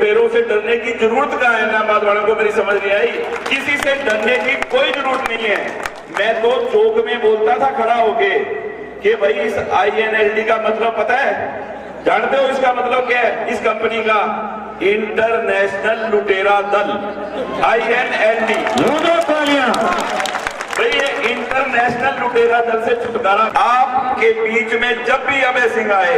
लुटेरों से डरने की जरूरत कहाँ है? इलाहाबाद वालों को मेरी समझ नहीं आई। किसी से डरने की कोई जरूरत नहीं है। मैं तो चौक में बोलता था खड़ा होके कि भाई इस INLD का मतलब पता है? जानते हो इसका मतलब क्या है? इस कंपनी का इंटरनेशनल लुटेरा दल, INLD। भाई ये इंटरनेशनल लुटेरा दल से छुटकारा। आपके बीच में जब भी अभय सिंह आए,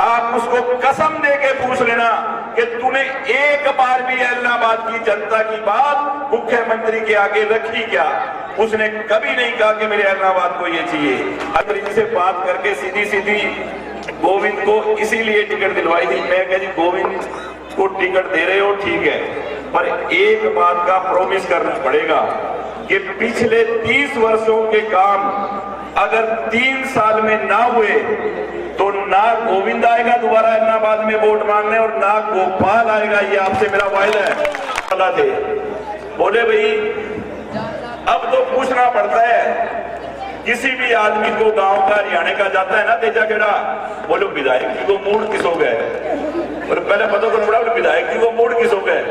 आप उसको कसम दे के पूछ लेना कि तूने एक बार भी इलाहाबाद की जनता की बात मुख्यमंत्री के आगे रखी क्या? उसने कभी नहीं कहा कि मेरे इलाहाबाद को ये चाहिए। अगर इनसे बात करके सीधी सीधी गोविंद को इसीलिए टिकट दिलवाई थी। मैं कह जी गोविंद को टिकट दे रहे हो ठीक है, पर एक बात का प्रॉमिस करना पड़ेगा कि पिछले 30 वर्षों के काम अगर 3 साल में ना हुए तो ना गोविंद आएगा दोबारा इलाहाबाद में वोट मांगने और ना गोपाल आएगा। ये आपसे मेरा वायदा है। थे बोले भाई अब तो पूछना पड़ता है, किसी भी आदमी को गांव का हरियाणा का जाता है ना तेजा केड़ा, बोलो विधायक जी को मूड किस हो गए, और पहले पता करना पड़ा विधायक जी को मूड किस हो गए।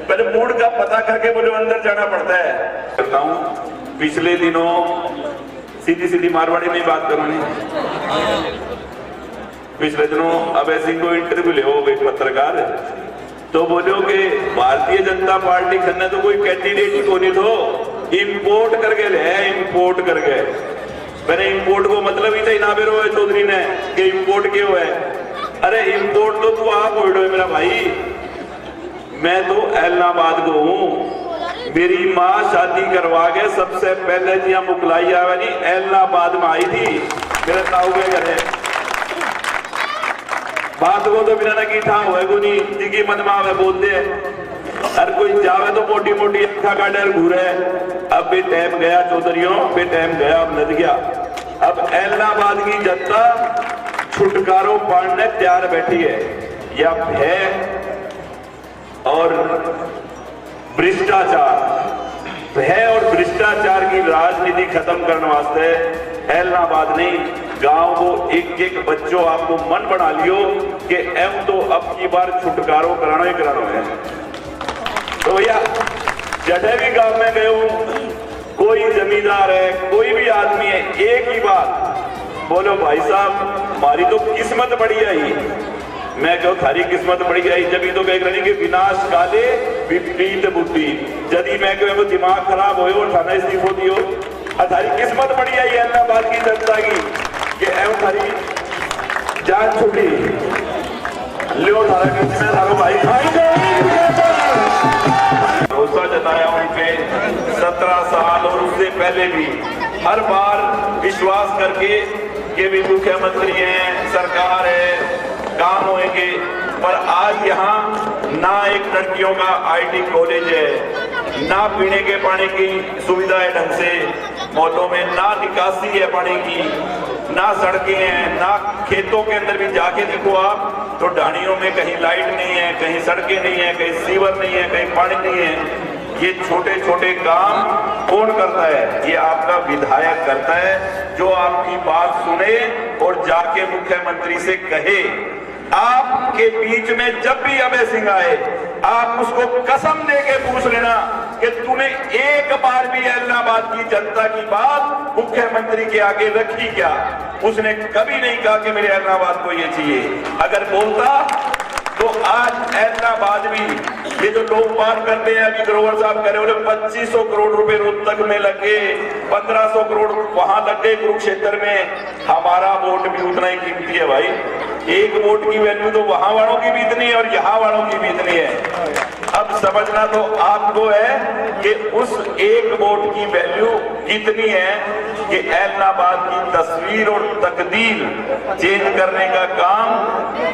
पहले मूड का पता करके बोले अंदर जाना पड़ता है। करता हूँ पिछले दिनों सीधी सीधी मारवाड़ी में बात करूंगी। पिछले दिनों अभय सिंह को इंटरव्यू ले एक पत्रकार, तो बोलो कि भारतीय जनता पार्टी खन्ने तो कोई कैंडिडेट ही को नहीं, तो इंपोर्ट करके ले, इंपोर्ट करके। मैंने इंपोर्ट को मतलब ही था ना बेरो चौधरी ने कि इंपोर्ट क्यों है? अरे इंपोर्ट तो तू आप हो मेरा भाई, मैं तो इलाहाबाद को हूँ। मेरी माँ शादी करवा के सबसे पहले जिया मुकलाई आवे इलाहाबाद में आई थी, मेरे ताऊ के घर है। बात को तो बिना की था जिगी मन में बोलते हर कोई जावे तो मोटी मोटी अखा का डर घूरे। अब भी टाइम गया चौधरियों, भी टाइम गया, अब नद गया। अब इलाहाबाद की जनता छुटकारों पाड़ने तैयार बैठी है। या भय और भ्रष्टाचार, भय और भ्रष्टाचार की राजनीति खत्म करने वास्ते इलाहाबाद नहीं, गांव को एक एक बच्चों आपको मन बना लियो कि एम तो अब की बार छुटकारो कराना ही कराना है। तो भैया जटे भी गांव में गए हूं, कोई जमींदार है, कोई भी आदमी है, एक ही बात बोलो भाई साहब हमारी तो किस्मत बढ़िया ही। मैं कहूँ थारी किस्मत बढ़िया ही, जब तो कह रही कि विनाश काले विपरीत बुद्धि। यदि मैं कहूँ दिमाग खराब हो थाना इस्तीफो दियो, थारी किस्मत बढ़िया ही इलाहाबाद की जनता की कि एवं थारी जान छुटी लियो थारा किस्मत थारो भाई भरोसा जताया उन पे 17 साल और उससे पहले भी हर बार विश्वास करके कि भी मुख्यमंत्री हैं, सरकार है, काम होंगे। पर आज यहाँ ना एक लड़कियों का IT कॉलेज है, ना पीने के पानी की सुविधा है ढंग से मोहल्लों में, ना निकासी है पानी की, ना सड़कें हैं, ना खेतों के अंदर भी जाके देखो आप तो ढाणियों में कहीं लाइट नहीं है, कहीं सड़कें नहीं है, कहीं सीवर नहीं है, कहीं पानी नहीं है। ये छोटे छोटे काम कौन करता है? ये आपका विधायक करता है, जो आपकी बात सुने और जाके मुख्यमंत्री से कहे। आपके बीच में जब भी अभय सिंह आए, आप उसको कसम दे के पूछ लेना कि तूने एक बार भी इलाहाबाद की जनता की बात मुख्यमंत्री के आगे रखी क्या? उसने कभी नहीं कहा कि मेरे इलाहाबाद को ये चाहिए। अगर बोलता तो आज इलाहाबाद भी ये जो लोग बात करते हैं, अभी ग्रोवर साहब कह रहे हो 2500 करोड़ रुपए रोहतक में लगे, 1500 करोड़ वहां लग गए कुरुक्षेत्र में। हमारा वोट भी उतना ही कीमती है भाई। एक वोट की वैल्यू तो वहां वालों की भी इतनी है और यहाँ वालों की भी इतनी है। अब समझना तो आपको है कि उस एक वोट की वैल्यू कितनी है कि इलाहाबाद की तस्वीर और तकदीर चेंज करने का काम,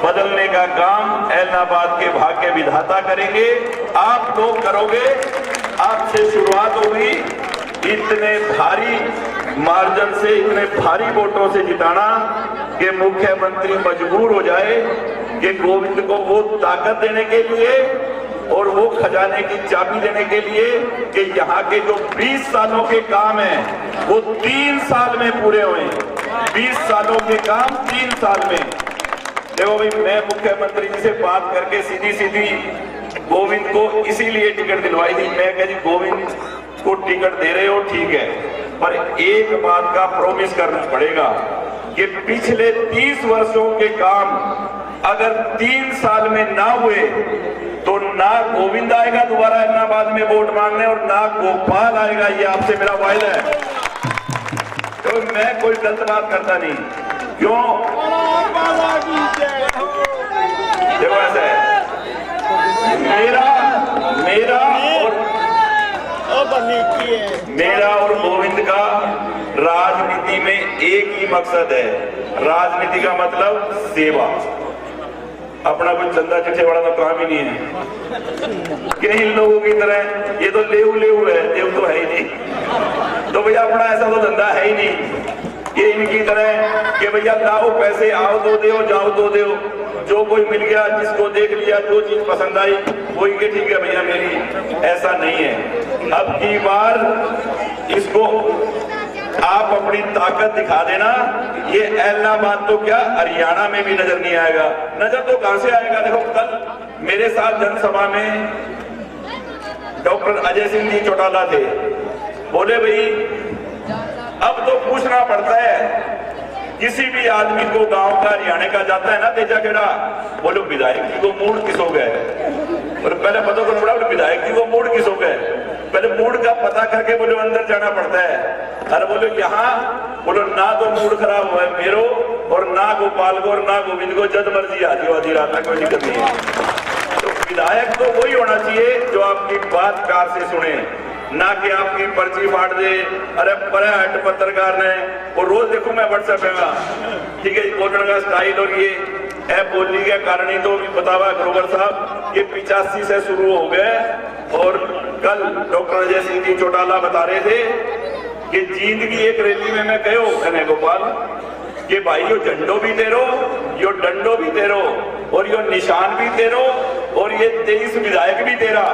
बदलने का काम इलाहाबाद के भाग्य विधाता करेंगे। आप लोग करोगे। आपसे शुरुआत होगी इतने भारी मार्जिन से, इतने भारी वोटों से जिताना कि मुख्यमंत्री मजबूर हो जाए कि गोविंद को वो ताकत देने के लिए और वो खजाने की चाबी देने के लिए कि यहाँ के जो 20 सालों के काम हैं वो 3 साल में पूरे हुए। 20 सालों के काम 3 साल में। देखो भाई, मैं मुख्यमंत्री जी से बात करके सीधी सीधी गोविंद को इसीलिए टिकट दिलवाई थी। मैं कह जी गोविंद को टिकट दे रहे हो ठीक है, पर एक बात का प्रॉमिस करना पड़ेगा कि पिछले 30 वर्षों के काम अगर 3 साल में ना हुए तो ना गोविंद आएगा दोबारा इलाहाबाद में वोट मांगने और ना गोपाल आएगा। ये आपसे मेरा वायदा है। तो मैं कोई गलत बात करता नहीं। क्यों? देखो ऐसा है, मेरा और गोविंद का राजनीति में एक ही मकसद है। राजनीति का मतलब सेवा। अपना कोई चंदा चिट्ठे वाला तो काम ही नहीं है कि इन लोगों की तरह ये तो लेव लेव है, देव तो है ही नहीं। तो भैया अपना ऐसा तो धंधा है ही नहीं कि इनकी तरह कि भैया लाओ पैसे, आओ दो दो, जाओ दो दो, जो कोई मिल गया, जिसको देख लिया, जो चीज पसंद आई वही के ठीक है भैया मेरी। ऐसा नहीं है। अब की बार इसको आप अपनी ताकत दिखा देना। ये इलाहाबाद तो क्या हरियाणा में भी नजर नहीं आएगा। नजर तो कहां से आएगा? देखो कल मेरे साथ जनसभा में डॉक्टर अजय सिंह जी चौटाला थे। बोले भाई अब तो पूछना पड़ता है किसी भी आदमी को, गांव का हरियाणा का जाता है ना तेजा खेड़ा, बोलो विधायक जी को मूड किस हो गए। और पहले पता करना पड़ा विधायक जी को मूड किस हो गए। पहले मूड का पता करके बोलो अंदर जाना पड़ता है। अरे बोलो यहाँ बोलो ना तो मूड खराब हुआ है मेरो, और ना गोपाल को और ना गोविंद को, जब मर्जी आधी आधी रात में, कोई दिक्कत नहीं है। तो विधायक तो वही होना चाहिए जो आपकी बात कार से सुने, ना कि आपकी पर्ची फाड़ दे। अरे पर हट पत्रकार ने, और रोज देखो मैं व्हाट्सएप में, ठीक है, बोलने का स्टाइल और ये ऐप बोलने के कारण ही तो बतावा ग्रोवर साहब ये 85 से शुरू हो गए। और कल डॉक्टर अजय सिंह जी चौटाला बता रहे थे कि जींद की एक रैली में मैं कहो कहने गोपाल कि भाई यो झंडो भी तेरो, यो डंडो भी तेरो, और यो निशान भी तेरो, और ये 23 विधायक भी तेरा,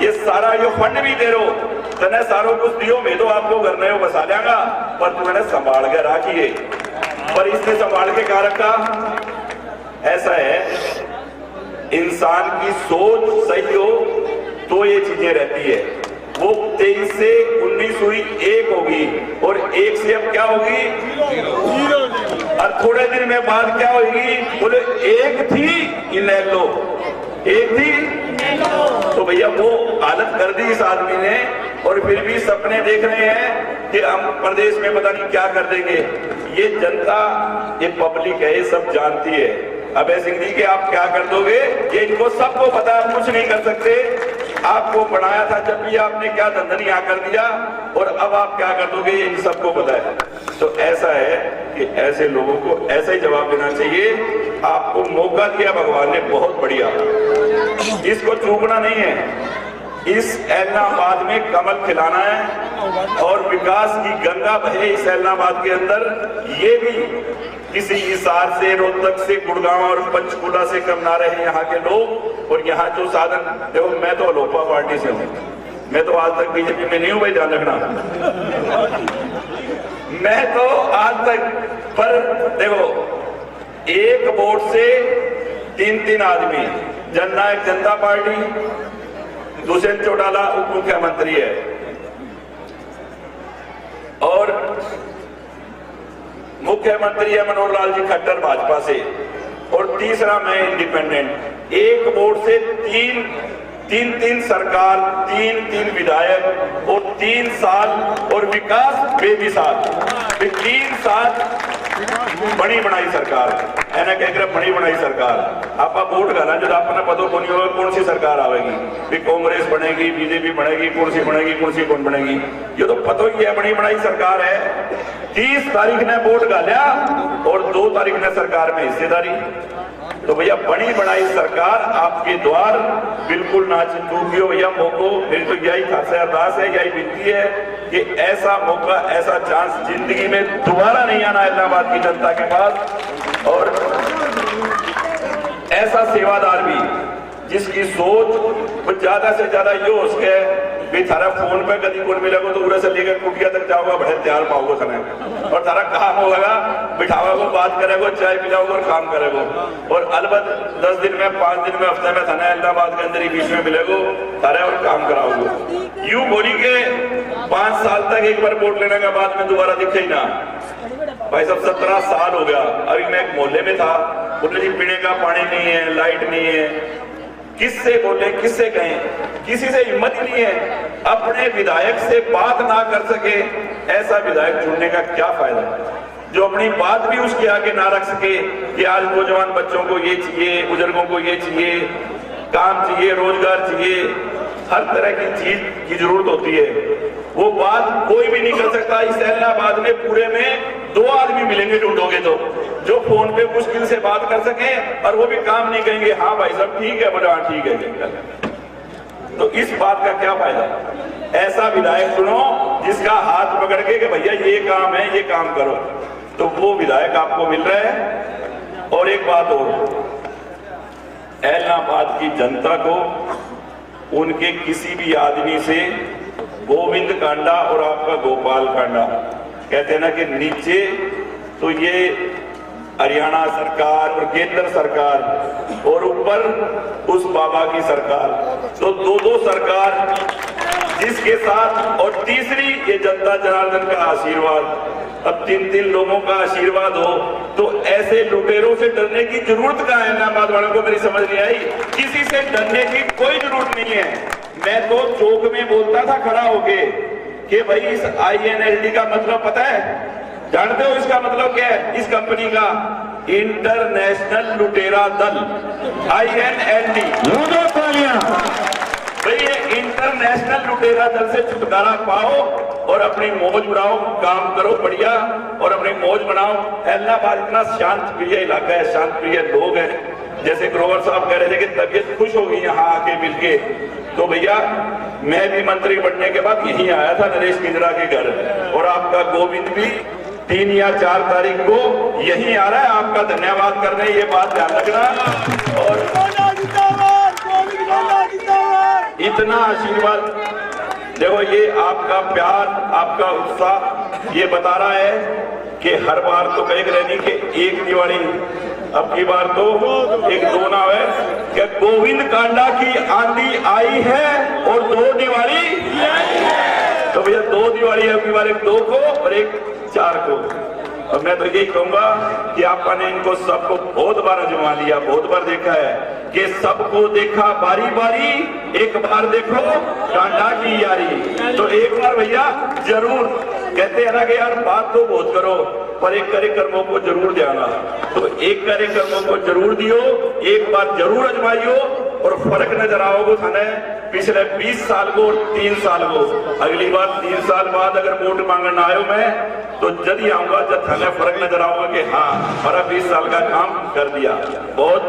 ये सारा यो फंड भी तेरो। तने सारो कुछ दियो, मैं तो आपको घर नयो बसा लेंगा, पर तुमने संभाल के रखिए। पर इसने संभाल के कहा रखा। ऐसा है, इंसान की सोच सही हो तो ये चीजें रहती है। वो 23 से 19 हुई, 1 होगी, और 1 से अब क्या होगी? और थोड़े दिन में बाद क्या होगी? बोले 1 थी इनेलो, 1 थी। तो भैया वो हालत कर दी इस आदमी ने, और फिर भी सपने देख रहे हैं कि हम प्रदेश में पता नहीं क्या कर देंगे। ये जनता, ये पब्लिक है, ये सब जानती है। अभय सिंह जी के आप क्या कर दोगे ये इनको सबको पता है, कुछ नहीं कर सकते। आपको बनाया था जब भी आपने क्या धंधनिया कर दिया, और अब आप क्या कर दोगे ये इन सबको पता है। तो ऐसा है कि ऐसे लोगों को ऐसा ही जवाब देना चाहिए। आपको मौका दिया भगवान ने, बहुत बढ़िया, इसको चूकना नहीं है। इस इलाहाबाद में कमल खिलाना है और विकास की गंगा बहे इस इलाहाबाद के अंदर। ये भी किसी हिसार से, रोहतक से, गुड़गांव और पंचकूला से कम ना रहे यहाँ के लोग। और यहाँ जो साधन, देखो मैं तो अलोपा पार्टी से हूँ, मैं तो आज तक बीजेपी में नहीं हूँ भाई, ध्यान रखना। मैं तो आज तक, पर देखो एक वोट से 3 आदमी, जननायक जनता पार्टी, दुष्यंत चौटाला उप मुख्यमंत्री है, और मुख्यमंत्री है मनोहर लाल जी खट्टर भाजपा से, और तीसरा मैं इंडिपेंडेंट। एक वोट से 3 सरकार, 3 विधायक, और 3 साल, और विकास बेमिसाल। 3 साल बड़ी बनाई सरकार एना कह बड़ी बनाई सरकार। आप वोट घाला जो आपने पता को नहीं होगा कौन सी सरकार आएगी, भी कांग्रेस बनेगी, बीजेपी बनेगी, कौन सी बनेगी, कौन सी कौन बनेगी, ये तो पता ही है, बड़ी बनाई सरकार है। 30 तारीख ने वोट घालिया और 2 तारीख ने सरकार में हिस्सेदारी। तो भैया बड़ी बनाई सरकार आपके द्वार बिल्कुल ना चूकियो भैया मौको। मेरी तो यही खासा अरदास है, यही विनती है कि ऐसा मौका, ऐसा चांस जिंदगी में दोबारा नहीं आना इलाहाबाद की जनता के पास। और ऐसा सेवादार भी जिसकी सोच ज्यादा से ज्यादा ये हो सके भी थारा फोन पे कभी कोई मिलेगा तो उड़े से लेकर कुटिया तक जाओगा, बड़े तैयार पाओगे खाने, और थारा काम होगा बिठावा को, बात करेगो, चाय पिलाओगे और काम करेगो। और अलबत् 10 दिन में, 5 दिन में, हफ्ते में थाना इलाहाबाद के अंदर ही बीच में मिलेगो थारे और काम कराओगे। यूं बोली के 5 साल तक एक बार वोट लेने के बाद में दोबारा दिखे ही ना। भाई साहब 17 साल हो गया। अभी मैं एक मोहल्ले में था, बोले जी पीने का पानी नहीं है, लाइट नहीं है, किससे बोले, किससे कहें, किसी से हिम्मत ही नहीं है। अपने विधायक से बात ना कर सके, ऐसा विधायक चुनने का क्या फायदा, जो अपनी बात भी उसके आगे ना रख सके कि आज नौजवान बच्चों को ये चाहिए, बुजुर्गों को ये चाहिए, काम चाहिए, रोजगार चाहिए, हर तरह की चीज की जरूरत होती है। वो बात कोई भी नहीं कर सकता। इस इलाहाबाद में पूरे में 2 आदमी मिलेंगे ढूंढोगे तो, जो फोन पे मुश्किल से बात कर सके, और वो भी काम नहीं कहेंगे हाँ भाई साहब ठीक है, बोले हाँ ठीक है। तो इस बात का क्या फायदा। ऐसा विधायक चुनो जिसका हाथ पकड़ के कि भैया ये काम है, ये काम करो, तो वो विधायक आपको मिल रहा है। और एक बात और, इलाहाबाद की जनता को उनके किसी भी आदमी से गोविंद कांडा और आपका गोपाल कांडा, कहते हैं ना कि नीचे तो ये हरियाणा सरकार और केंद्र सरकार, और ऊपर उस बाबा की सरकार, तो 2 सरकार जिसके साथ, और तीसरी ये जनता जनार्दन का आशीर्वाद। अब 3 लोगों का आशीर्वाद हो तो ऐसे लुटेरों से डरने की जरूरत कहाँ है। इलाहाबाद वालों को मेरी समझ नहीं आई, किसी से डरने की कोई जरूरत नहीं है। मैं तो चौक में बोलता था खड़ा होके कि भाई इस INLD का मतलब पता है, जानते हो इसका मतलब क्या है? इस कंपनी का इंटरनेशनल लुटेरा दल, INLD। भाई ये इंटरनेशनल लुटेरा दल से छुटकारा पाओ और अपनी मौज बनाओ, काम करो बढ़िया और अपनी मौज बनाओ। इलाहाबाद इतना शांत प्रिय इलाका है, शांत प्रिय लोग हैं। जैसे ग्रोवर साहब कह रहे थे कि तबीयत खुश होगी यहाँ आके मिलके, तो भैया मैं भी मंत्री बनने के बाद यहीं आया था नरेश किंजरा के घर, और आपका गोविंद भी 3 या 4 तारीख को यहीं आ रहा है आपका धन्यवाद करने, ये बात ध्यान रखना। और इतना आशीर्वाद देखो, ये आपका प्यार, आपका उत्साह ये बता रहा है कि हर बार तो कहीं रहनी कि एक दिवाली, अब की बार तो एक 2 नाव है कि गोविंद कांडा की आंधी आई है और 2 दिवाली, तो भैया 2 दिवाली अब की बार, एक 2 को और एक 4 को। और मैं तो यही कहूंगा कि आपने इनको सबको बहुत बार आजमा लिया, बहुत बार देखा है कि सबको देखा बारी बारी, एक बार देखो कांडा की यारी। तो एक बार भैया जरूर, कहते हैं ना कि यार बात तो बहुत करो पर एक कार्यक्रमों को जरूर देना, तो एक कार्यक्रमों को जरूर दियो, एक बार जरूर आजमाइयो और फर्क नजर आओगे थाने पिछले 20 साल को और 3 साल को। अगली बार 3 साल बाद अगर वोट मांगने आयो मैं, तो जल्दी आऊंगा जब थाने फर्क नजर आऊंगा कि हाँ हमारा 20 साल का काम कर दिया। बहुत